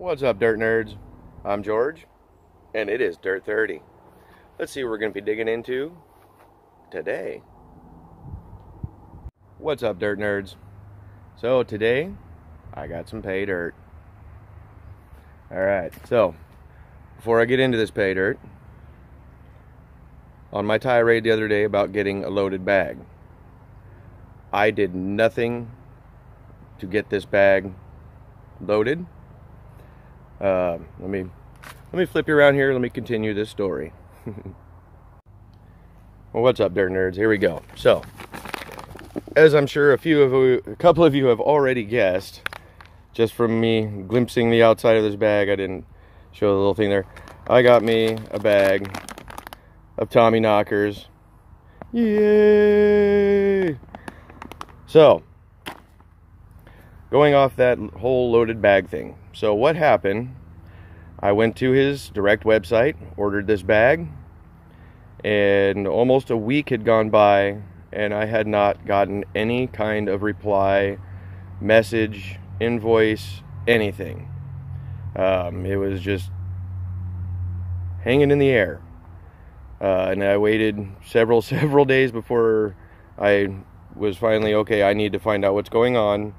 What's up, Dirt Nerds? I'm George, and it is Dirt 30. Let's see what we're going to be digging into today. What's up, Dirt Nerds? So today, I got some pay dirt. Alright, so before I get into this pay dirt, on my tirade the other day about getting a loaded bag, I did nothing to get this bag loaded. Let me flip you around here. Let me continue this story. Well, what's up, Dirt Nerds? Here we go. So, as I'm sure a couple of you have already guessed, just from me glimpsing the outside of this bag, I didn't show the little thing there. I got me a bag of Tommy Knockers. Yay! So, going off that whole loaded bag thing. So what happened, I went to his direct website, ordered this bag, and almost a week had gone by and I had not gotten any kind of reply, message, invoice, anything. It was just hanging in the air. And I waited several days before I was finally, okay, I need to find out what's going on.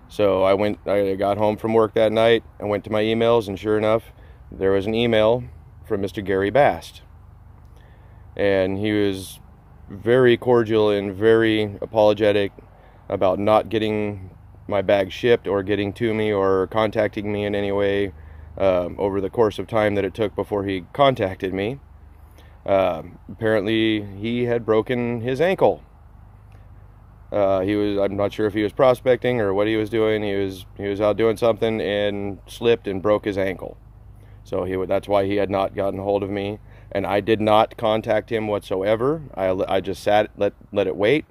So I got home from work that night, I went to my emails, and sure enough, there was an email from Mr. Gary Bast. And he was very cordial and very apologetic about not getting my bag shipped or getting to me or contacting me in any way over the course of time that it took before he contacted me. Apparently, he had broken his ankle. I'm not sure if he was prospecting or what he was doing. He was out doing something and slipped and broke his ankle. So that's why he had not gotten a hold of me, and I did not contact him whatsoever. I just let it wait,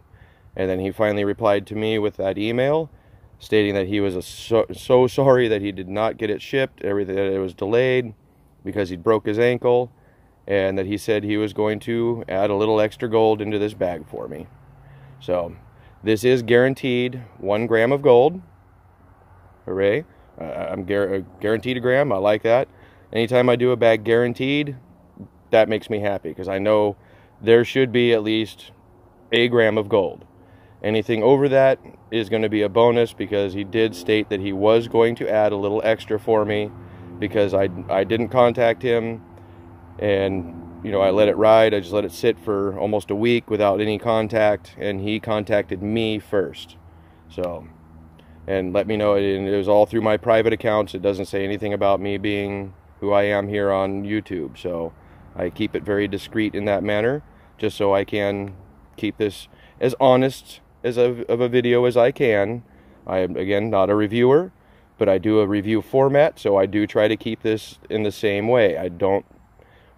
and then he finally replied to me with that email stating that he was so sorry that he did not get it shipped, everything, that it was delayed because he broke his ankle, and that he said he was going to add a little extra gold into this bag for me. So this is guaranteed 1 gram of gold. Hooray. I'm guaranteed a gram. I like that. Anytime I do a bag guaranteed, that makes me happy, because I know there should be at least a gram of gold. Anything over that is going to be a bonus, because he did state that he was going to add a little extra for me, because I didn't contact him, and I let it ride. I just let it sit for almost a week without any contact, and he contacted me first. So, and let me know, and it was all through my private accounts. It doesn't say anything about me being who I am here on YouTube. So I keep it very discreet in that manner, just so I can keep this as honest of a video as I can. I am, again, not a reviewer, but I do a review format, so I do try to keep this in the same way. I don't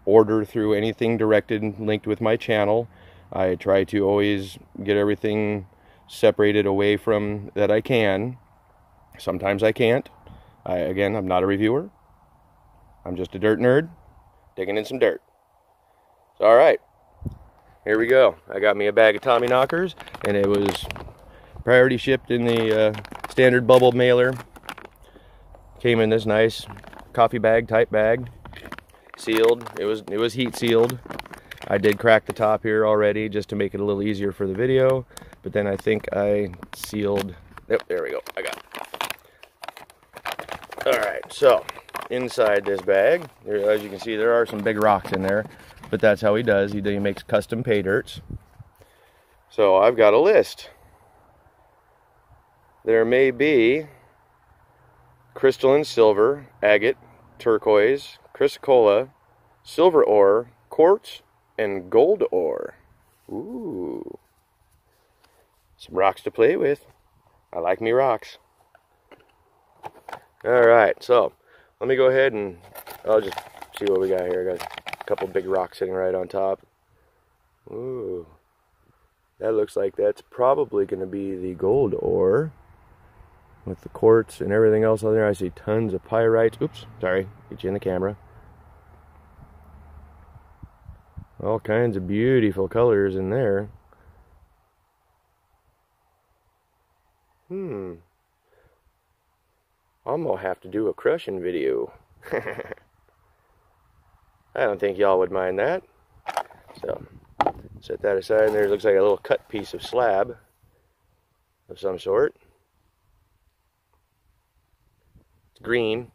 order through anything directed and linked with my channel. I try to always get everything separated away from that I can. Sometimes I can't. Again, I'm not a reviewer. I'm just a dirt nerd digging in some dirt. So, alright, here we go. I got me a bag of Tommy Knockers, and it was priority shipped in the standard bubble mailer. Came in this nice coffee bag type bag. Sealed. It was heat sealed. I did crack the top here already just to make it a little easier for the video, but then I think I sealed. Yep, there we go. I got it. Alright, so inside this bag, as you can see, there are some big rocks in there, but that's how he does. He makes custom pay dirts. So I've got a list. There may be crystalline silver, agate, turquoise, chrysocolla, silver ore, quartz, and gold ore. Ooh. Some rocks to play with. I like me rocks. Alright, so let me go ahead and I'll just see what we got here. I got a couple big rocks sitting right on top. Ooh. That looks like that's probably going to be the gold ore, with the quartz and everything else on there. I see tons of pyrites. Oops, sorry, get you in the camera. All kinds of beautiful colors in there. I'm gonna have to do a crushing video. I don't think y'all would mind that. So, set that aside, and there looks like a little cut piece of slab of some sort. It's green.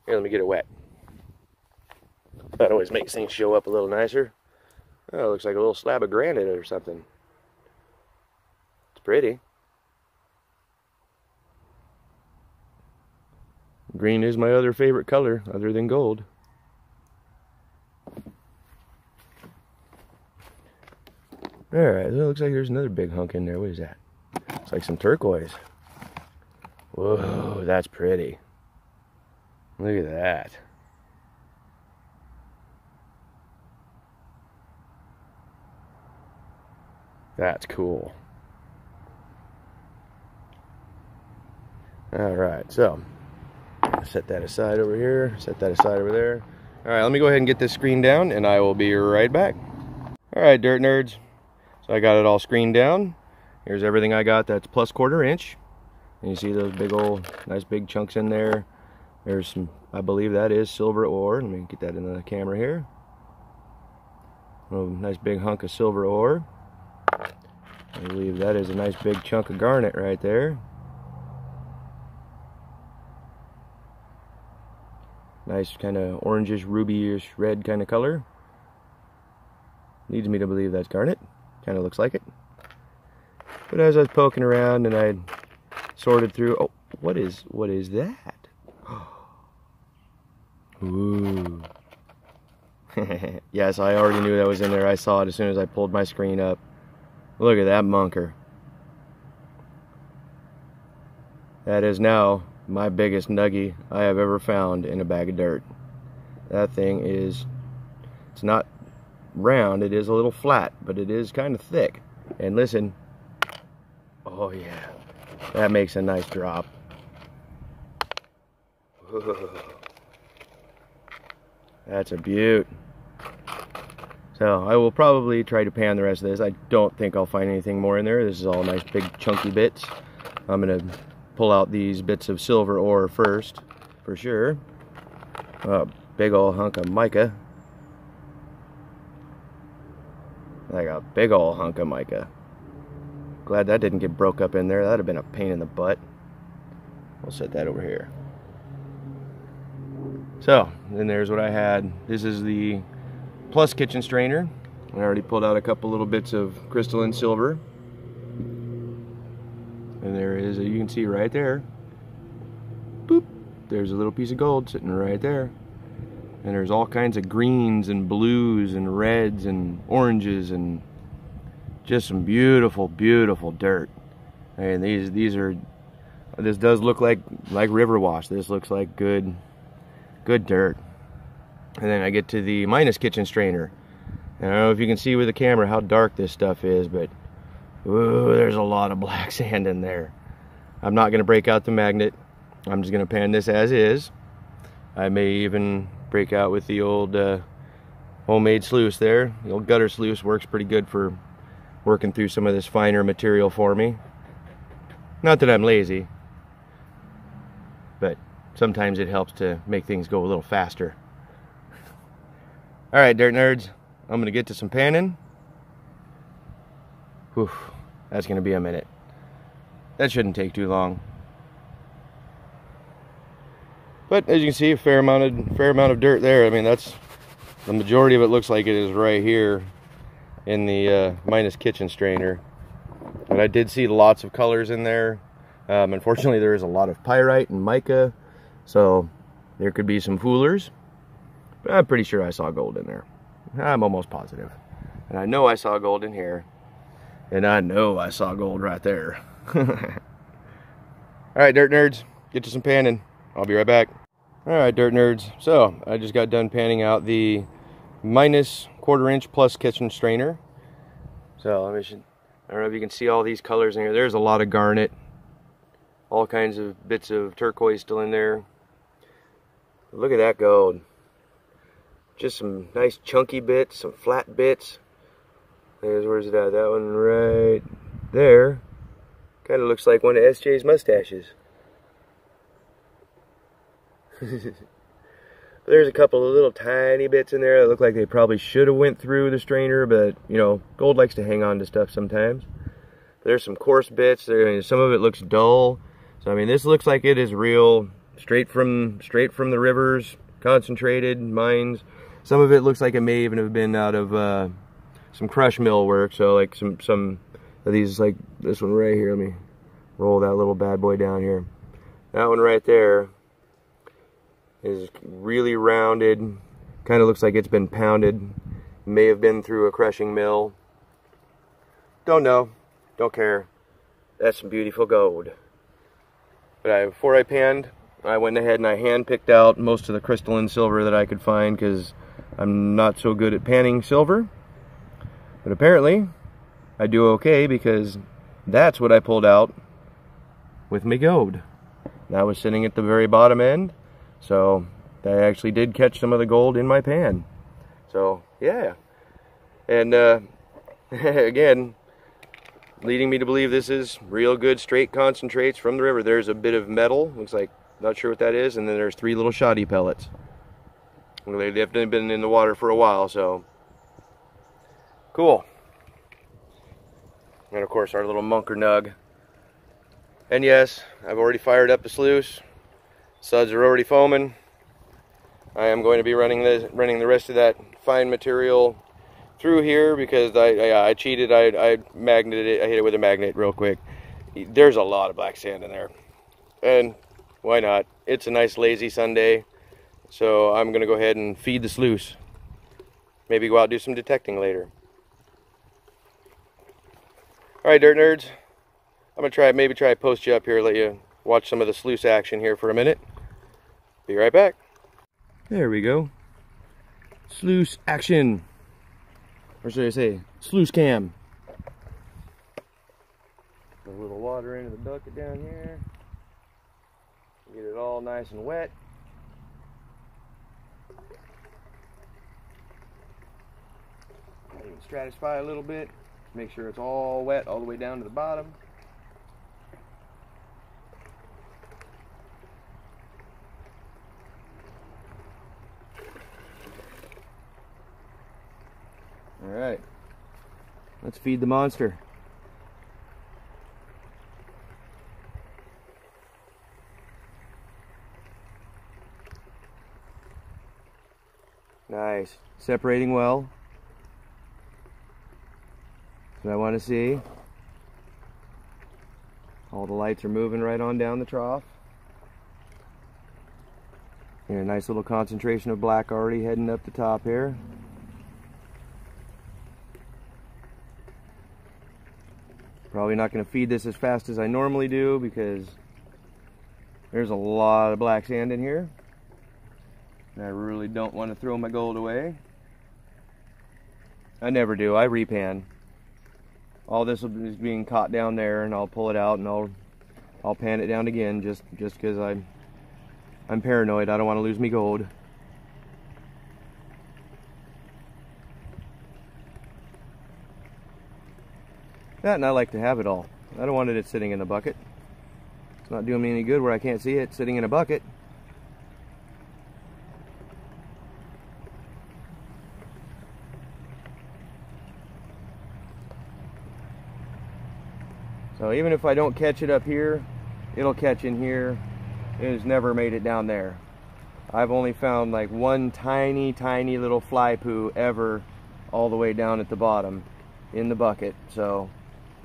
Here, let me get it wet. That always makes things show up a little nicer. Oh, it looks like a little slab of granite or something. It's pretty. Green is my other favorite color, other than gold. Alright, so it looks like there's another big hunk in there. What is that? It's like some turquoise. Whoa, that's pretty. Look at that. That's cool. Alright, so set that aside over here, set that aside over there. Alright, let me go ahead and get this screen down, and I will be right back. Alright, Dirt Nerds. So I got it all screened down. Here's everything I got that's plus 1/4 inch. And you see those big old, nice big chunks in there. There's some, I believe that is silver ore. Let me get that into the camera here. A nice big hunk of silver ore. I believe that is a nice big chunk of garnet right there. Nice kind of orangish, rubyish red kind of color. Leads me to believe that's garnet. Kind of looks like it. But as I was poking around and I sorted through, oh, what is that? Ooh. Yes, I already knew that was in there. I saw it as soon as I pulled my screen up. Look at that munker. That is now my biggest nuggie I have ever found in a bag of dirt. That thing is, it's not round, it is a little flat, but it is kind of thick. And listen, oh yeah, that makes a nice drop. That's a beaut. So I will probably try to pan the rest of this. I don't think I'll find anything more in there. This is all nice big chunky bits. I'm gonna pull out these bits of silver ore first, for sure. Big old hunk of mica. Like a big old hunk of mica. Glad that didn't get broke up in there. That'd have been a pain in the butt. We'll set that over here. So, then there's what I had. This is the plus kitchen strainer. I already pulled out a couple little bits of crystalline silver. And there is, you can see right there. Boop. There's a little piece of gold sitting right there. And there's all kinds of greens and blues and reds and oranges and just some beautiful, beautiful dirt. And these are, this does look like river wash. This looks like good dirt. And then I get to the minus kitchen strainer. And I don't know if you can see with the camera how dark this stuff is, but ooh, there's a lot of black sand in there. I'm not going to break out the magnet. I'm just going to pan this as is. I may even break out with the old homemade sluice there. The old gutter sluice works pretty good for working through some of this finer material for me. Not that I'm lazy, but sometimes it helps to make things go a little faster. Alright, Dirt Nerds, I'm going to get to some panning. Whew, that's going to be a minute. That shouldn't take too long. But as you can see, a fair amount of dirt there. I mean, that's the majority of it. Looks like it is right here in the minus kitchen strainer. But I did see lots of colors in there. Unfortunately, there is a lot of pyrite and mica, so there could be some foolers. But I'm pretty sure I saw gold in there. I'm almost positive. And I know I saw gold in here. And I know I saw gold right there. Alright, Dirt Nerds, get to some panning. I'll be right back. Alright, Dirt Nerds, so I just got done panning out the minus 1/4 inch plus kitchen strainer. So I don't know if you can see all these colors in here. There's a lot of garnet, all kinds of bits of turquoise still in there. Look at that gold. Just some nice chunky bits, some flat bits. Where's it at? That one right there. Kind of looks like one of SJ's mustaches. There's a couple of little tiny bits in there that look like they probably should have went through the strainer, but you know, gold likes to hang on to stuff sometimes. There's some coarse bits there. I mean, some of it looks dull. So I mean, this looks like it is real, straight from the rivers, concentrated mines. Some of it looks like it may even have been out of some crush mill work. So like some of these, like this one right here. Let me roll that little bad boy down here. That one right there is really rounded, kind of looks like it's been pounded, may have been through a crushing mill. Don't know, don't care. That's some beautiful gold. But before I panned, I went ahead and I hand picked out most of the crystalline silver that I could find, because I'm not so good at panning silver. But apparently I do okay, because that's what I pulled out with my gold. That was sitting at the very bottom end. So I actually did catch some of the gold in my pan. So yeah, and again, leading me to believe this is real good straight concentrates from the river. There's a bit of metal, looks like, not sure what that is, and then there's 3 little shoddy pellets. Well, they've definitely been in the water for a while, so cool. And of course our little munker nug. And yes, I've already fired up the sluice. Suds are already foaming. I am going to be running the rest of that fine material through here, because I cheated. I magneted it. I hit it with a magnet real quick. There's a lot of black sand in there, and why not? It's a nice lazy Sunday, so I'm going to go ahead and feed the sluice. Maybe go out and do some detecting later. All right, Dirt Nerds. I'm gonna maybe try to post you up here, let you watch some of the sluice action here for a minute. Be right back. There we go. Sluice action. Or should I say, sluice cam. A little water into the bucket down here. Get it all nice and wet. Even stratify a little bit. Make sure it's all wet all the way down to the bottom. Alright, let's feed the monster. Nice, separating well. That's what I want to see. All the lights are moving right on down the trough. And a nice little concentration of black already heading up the top here. Probably not going to feed this as fast as I normally do, because there's a lot of black sand in here. And I really don't want to throw my gold away. I never do. I repan. All this is being caught down there, and I'll pull it out and I'll pan it down again, just because I'm paranoid. I don't want to lose me gold. That, and I like to have it all. I don't want it sitting in the bucket. It's not doing me any good where I can't see it sitting in a bucket. So even if I don't catch it up here, it'll catch in here. It has never made it down there. I've only found like one tiny little fly poo ever all the way down at the bottom in the bucket. So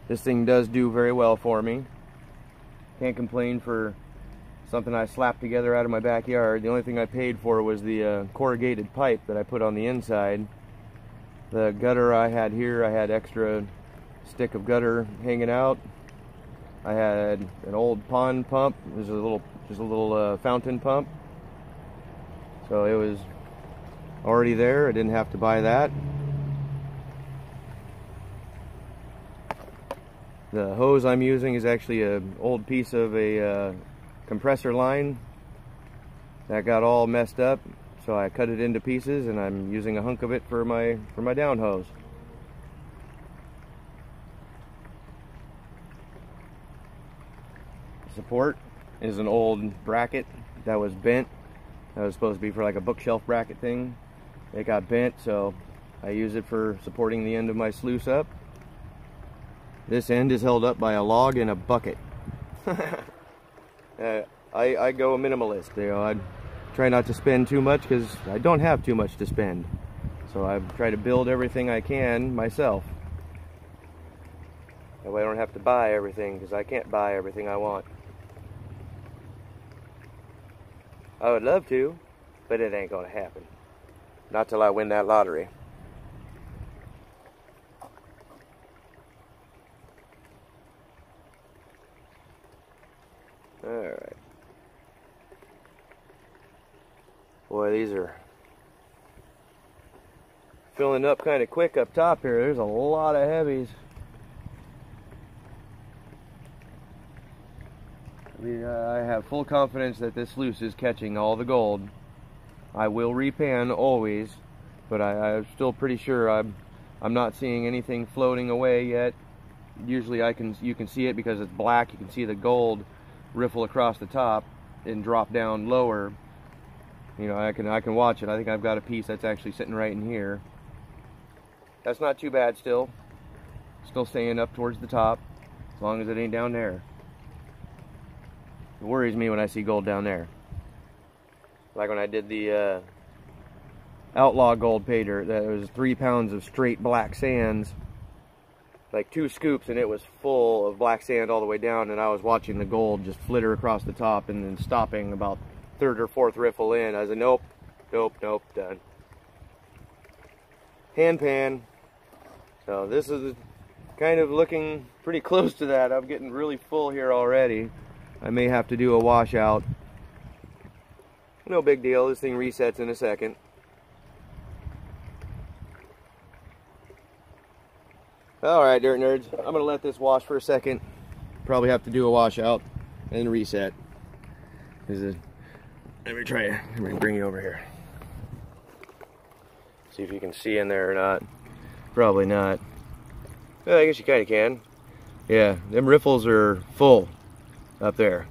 this thing does do very well for me. Can't complain for something I slapped together out of my backyard. The only thing I paid for was the corrugated pipe that I put on the inside. The gutter I had here, I had extra stick of gutter hanging out. I had an old pond pump. It was just a little fountain pump. So it was already there. I didn't have to buy that. The hose I'm using is actually an old piece of a compressor line that got all messed up, so I cut it into pieces, and I'm using a hunk of it for my down hose. Support is an old bracket that was bent That was supposed to be for like a bookshelf bracket thing. It got bent, so I use it for supporting the end of my sluice up. This end is held up by a log and a bucket. I go minimalist. You know, I try not to spend too much because I don't have too much to spend. So I try to build everything I can myself. That way I don't have to buy everything, because I can't buy everything I want. I would love to, but it ain't gonna happen. Not till I win that lottery. Alright. Boy, these are filling up kind of quick up top here. There's a lot of heavies. I have full confidence that this sluice is catching all the gold. I will repan always, but I'm still pretty sure I'm not seeing anything floating away yet. Usually you can see it because it's black. You can see the gold riffle across the top and drop down lower. You know, I can watch it. I think I've got a piece that's actually sitting right in here. That's not too bad still. Still staying up towards the top, as long as it ain't down there. It worries me when I see gold down there. Like when I did the outlaw gold pay dirt, that was 3 pounds of straight black sands, like 2 scoops, and it was full of black sand all the way down, and I was watching the gold just flitter across the top and then stopping about 3rd or 4th riffle in. I was like, nope, nope, nope, done. Hand pan. So this is kind of looking pretty close to that. I'm getting really full here already. I may have to do a washout. No big deal, this thing resets in a second. Alright, dirt nerds, I'm going to let this wash for a second. Probably have to do a washout and reset. Let me bring you over here. See if you can see in there or not. Probably not. Well, I guess you kind of can. Yeah, them riffles are full up there.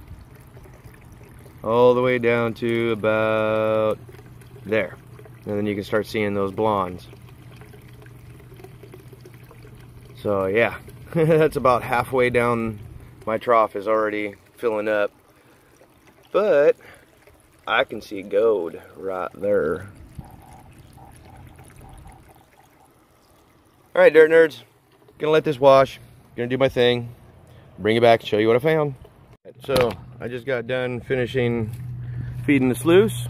All the way down to about there. And then you can start seeing those blondes. So yeah, that's about halfway down. My trough is already filling up. But I can see gold right there. Alright, dirt nerds. Gonna let this wash. Gonna do my thing. Bring it back and show you what I found. So I just got done finishing feeding the sluice.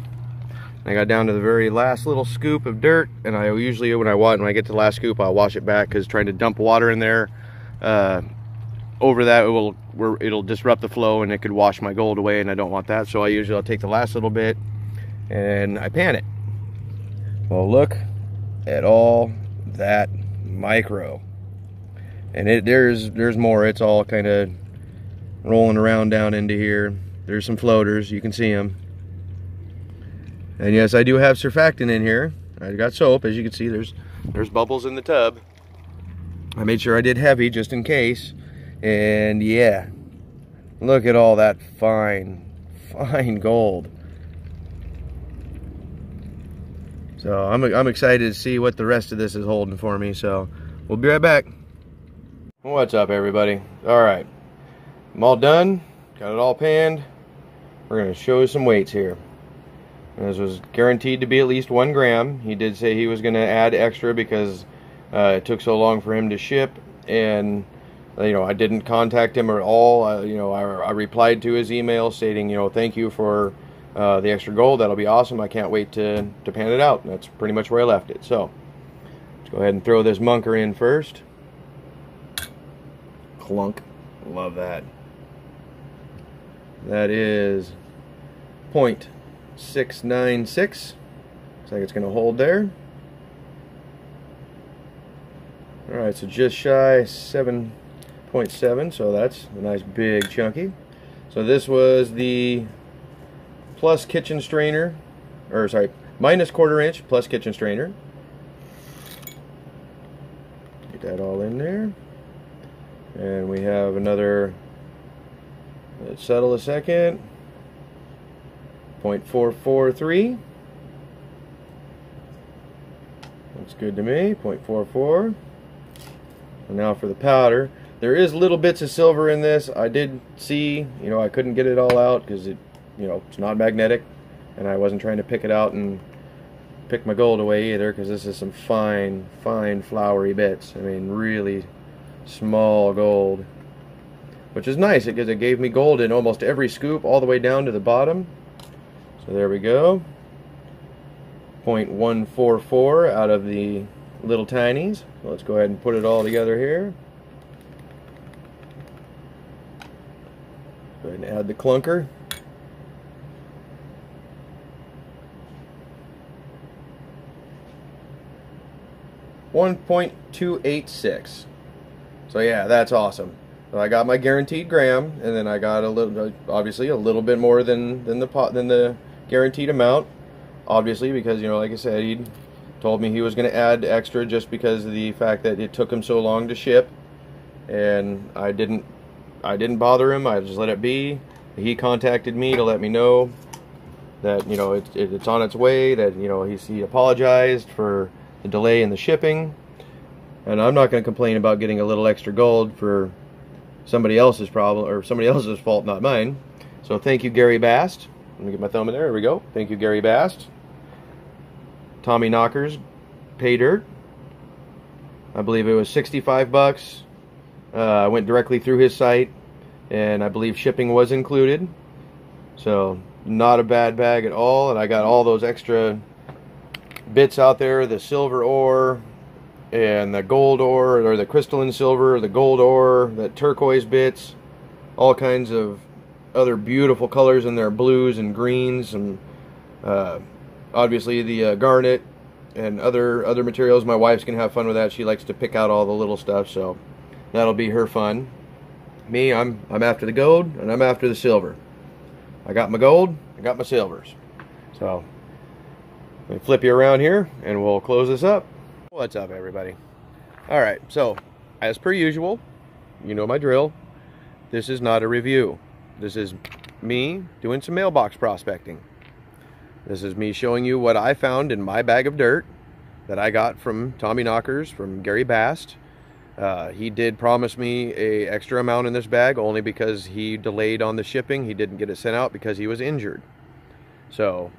I got down to the very last little scoop of dirt, and I usually when I get to the last scoop, I'll wash it back, because trying to dump water in there over that it'll disrupt the flow and it could wash my gold away, and I don't want that. So I'll take the last little bit and I pan it. Well, look at all that micro, and there's more. It's all kind of rolling around down into here. There's some floaters, you can see them. And yes, I do have surfactant in here. I got soap, as you can see. There's bubbles in the tub. I made sure I did heavy just in case. And yeah, look at all that fine gold. So I'm excited to see what the rest of this is holding for me. So we'll be right back. What's up, everybody? All right, I'm all done. Got it all panned. We're going to show you some weights here. And this was guaranteed to be at least 1 gram. He did say he was going to add extra because it took so long for him to ship, and I didn't contact him at all. I replied to his email stating, thank you for the extra gold. That'll be awesome. I can't wait to pan it out. And that's pretty much where I left it. So let's go ahead and throw this munker in first. Clunk. Love that. That is 0.696. Looks like it's going to hold there. Alright, so just shy 7.7, so that's a nice big chunky. So this was the plus kitchen strainer, or sorry, minus 1/4 inch plus kitchen strainer. Get that all in there. And we have another, let's settle a second, .443. Looks good to me. 0.44. And now for the powder. There is little bits of silver in this. I did see, you know, I couldn't get it all out because it, you know, it's not magnetic, and I wasn't trying to pick it out and pick my gold away either, because this is some fine, fine flowery bits. I mean, really small gold, which is nice because it gave me gold in almost every scoop all the way down to the bottom. So there we go. 0.144 out of the little tinies. So let's go ahead and put it all together here. Go ahead and add the clunker. .286. So yeah, that's awesome. So I got my guaranteed gram, and then I got a little, obviously a little bit more than the guaranteed amount. Obviously, because, you know, like I said, he told me he was going to add extra just because of the fact that it took him so long to ship, and I didn't bother him. I just let it be. He contacted me to let me know that, you know, it's on its way, that, you know, he apologized for the delay in the shipping, and I'm not going to complain about getting a little extra gold for somebody else's problem, or somebody else's fault, not mine. So thank you, Gary Bast. Let me get my thumb in there. There we go. Thank you, Gary Bast. Tommy Knockers Paydirt. I believe it was 65 bucks. I went directly through his site, and I believe shipping was included. So not a bad bag at all. And I got all those extra bits out there, the silver ore and the gold ore, or the crystalline silver, the gold ore, the turquoise bits, all kinds of other beautiful colors in there, blues and greens, and obviously the garnet and other materials. My wife's gonna have fun with that. She likes to pick out all the little stuff, so that'll be her fun. Me, I'm after the gold, and I'm after the silver. I got my gold, I got my silvers. So let me flip you around here, and we'll close this up. What's up, everybody? All right, so as per usual, you know my drill. This is not a review. This is me doing some mailbox prospecting. This is me showing you what I found in my bag of dirt that I got from Tommy Knockers, from Gary Bast. He did promise me a extra amount in this bag, only because he delayed on the shipping. He didn't get it sent out because he was injured. So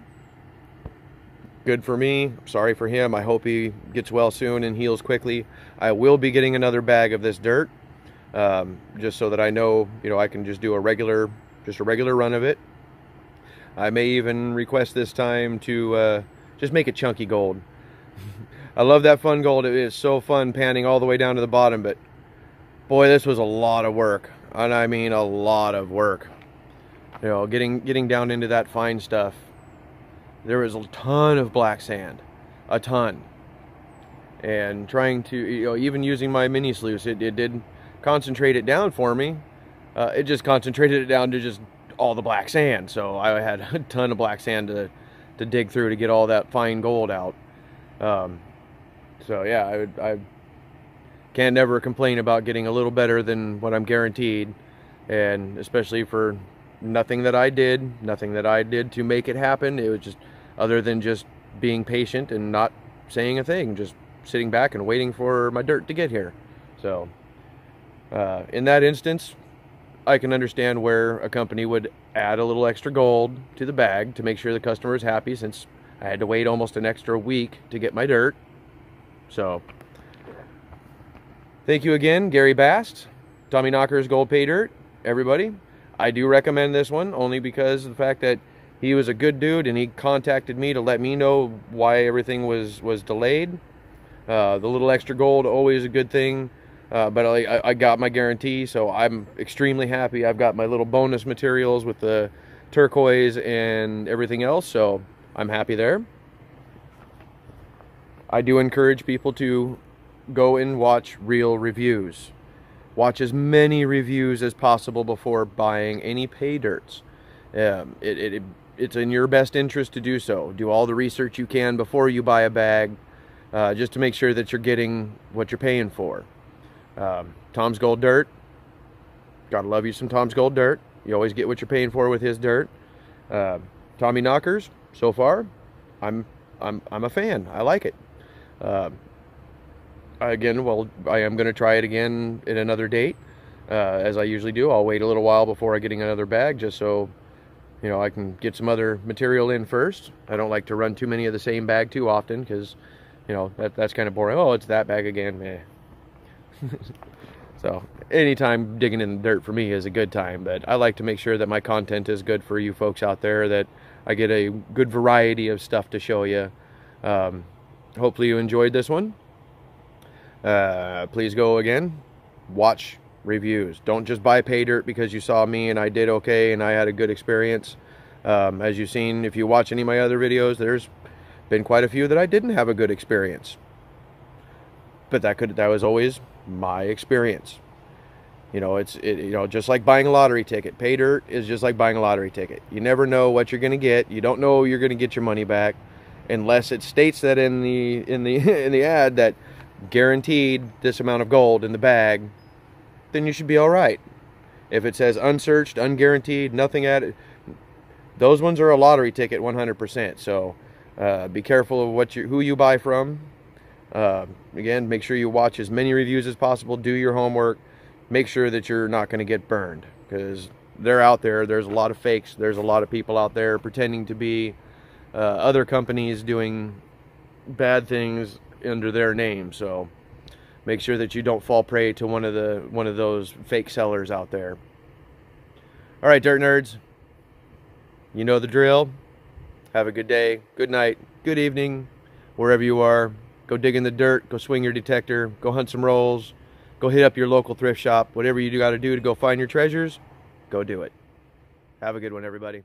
good for me. Sorry for him. I hope he gets well soon and heals quickly. I will be getting another bag of this dirt, just so that I know, you know, I can just do a regular run of it. I may even request this time to just make it chunky gold. I love that fun gold. It is so fun panning all the way down to the bottom, but boy, this was a lot of work, and I mean a lot of work. You know, getting down into that fine stuff. There was a ton of black sand, a ton. And trying to, you know, even using my mini sluice, it did concentrate it down for me. It just concentrated it down to just all the black sand. So I had a ton of black sand to dig through to get all that fine gold out. So yeah, I can't never complain about getting a little better than what I'm guaranteed, and especially for nothing that I did to make it happen. It was just, other than just being patient and not saying a thing, just sitting back and waiting for my dirt to get here. So in that instance, I can understand where a company would add a little extra gold to the bag to make sure the customer is happy, since I had to wait almost an extra week to get my dirt. So thank you again, Gary Bast, Tommy Knockers Gold Paydirt, everybody. I do recommend this one, only because of the fact that he was a good dude, and he contacted me to let me know why everything was delayed. The little extra gold, always a good thing. But I got my guarantee, so I'm extremely happy. I've got my little bonus materials with the turquoise and everything else, so I'm happy there. I do encourage people to go and watch real reviews. Watch as many reviews as possible before buying any pay dirts. It's in your best interest to do so. Do all the research you can before you buy a bag, just to make sure that you're getting what you're paying for. Tom's Gold Dirt. Gotta love you some Tom's Gold Dirt. You always get what you're paying for with his dirt. Tommy Knockers, so far, I'm a fan. I like it. Again, well, I am going to try it again at another date, as I usually do. I'll wait a little while before getting another bag, just so, you know, I can get some other material in first. I don't like to run too many of the same bag too often, because, you know, that's kind of boring. Oh, it's that bag again. Meh. So anytime digging in the dirt for me is a good time, but I like to make sure that my content is good for you folks out there, that I get a good variety of stuff to show you. Hopefully you enjoyed this one. Please go again, watch reviews. Don't just buy pay dirt because you saw me and I did okay and I had a good experience. As you've seen, if you watch any of my other videos, there's been quite a few that I didn't have a good experience. But that was always my experience. You know, you know, just like buying a lottery ticket. Pay dirt is just like buying a lottery ticket. You never know what you're going to get. You don't know you're going to get your money back unless it states that in the ad that guaranteed this amount of gold in the bag. Then you should be all right. If it says unsearched, unguaranteed, nothing added, those ones are a lottery ticket 100%. So be careful of who you buy from. Again, make sure you watch as many reviews as possible. Do your homework. Make sure that you're not going to get burned, because they're out there. There's a lot of fakes. There's a lot of people out there pretending to be other companies doing bad things under their name. So make sure that you don't fall prey to one of those fake sellers out there. All right, dirt nerds, you know the drill. Have a good day, good night, good evening, wherever you are. Go dig in the dirt, go swing your detector, go hunt some rolls, go hit up your local thrift shop. Whatever you got to do to go find your treasures, go do it. Have a good one, everybody.